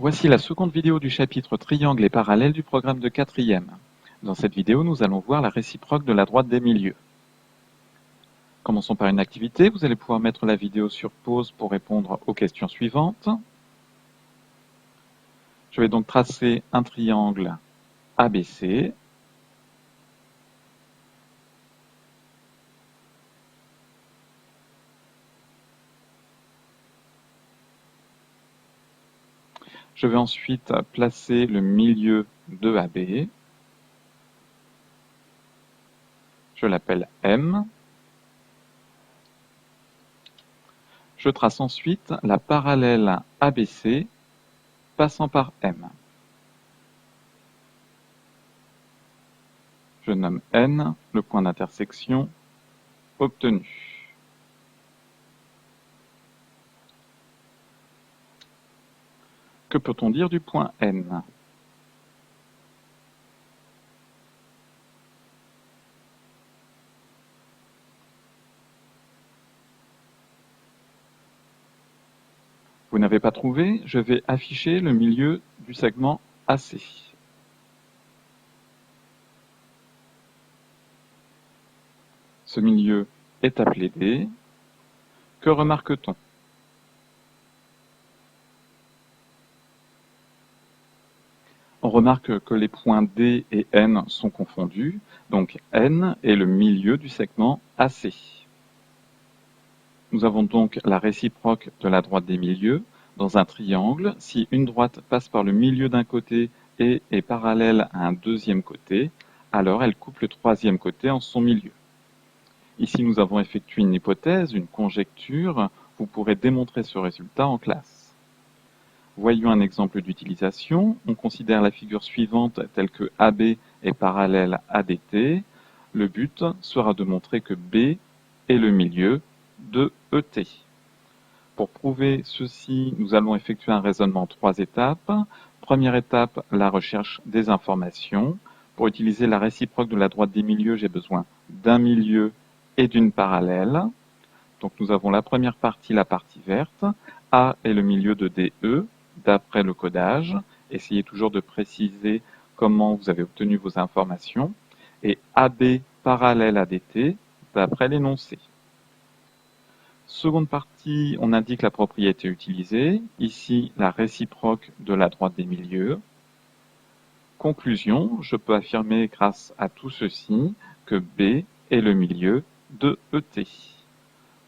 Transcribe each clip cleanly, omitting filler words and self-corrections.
Voici la seconde vidéo du chapitre Triangle et parallèle du programme de 4e. Dans cette vidéo, nous allons voir la réciproque de la droite des milieux. Commençons par une activité. Vous allez pouvoir mettre la vidéo sur pause pour répondre aux questions suivantes. Je vais donc tracer un triangle ABC. Je vais ensuite placer le milieu de AB. Je l'appelle M. Je trace ensuite la parallèle ABC passant par M. Je nomme N le point d'intersection obtenu. Que peut-on dire du point N? Vous n'avez pas trouvé? Je vais afficher le milieu du segment AC. Ce milieu est appelé D. Que remarque-t-on? On remarque que les points D et N sont confondus, donc N est le milieu du segment AC. Nous avons donc la réciproque de la droite des milieux. Dans un triangle, si une droite passe par le milieu d'un côté et est parallèle à un deuxième côté, alors elle coupe le troisième côté en son milieu. Ici, nous avons effectué une hypothèse, une conjecture. Vous pourrez démontrer ce résultat en classe. Voyons un exemple d'utilisation. On considère la figure suivante telle que AB est parallèle à DT. Le but sera de montrer que B est le milieu de ET. Pour prouver ceci, nous allons effectuer un raisonnement en 3 étapes. Première étape, la recherche des informations. Pour utiliser la réciproque de la droite des milieux, j'ai besoin d'un milieu et d'une parallèle. Donc nous avons la première partie, la partie verte. A est le milieu de DE, d'après le codage. Essayez toujours de préciser comment vous avez obtenu vos informations. Et AB parallèle à DT, d'après l'énoncé. Seconde partie, on indique la propriété utilisée. Ici, la réciproque de la droite des milieux. Conclusion, je peux affirmer grâce à tout ceci que B est le milieu de ET.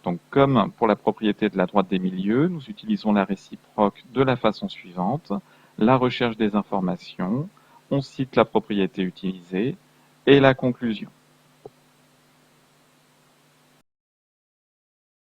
Donc, comme pour la propriété de la droite des milieux, nous utilisons la réciproque de la façon suivante. La recherche des informations, on cite la propriété utilisée et la conclusion.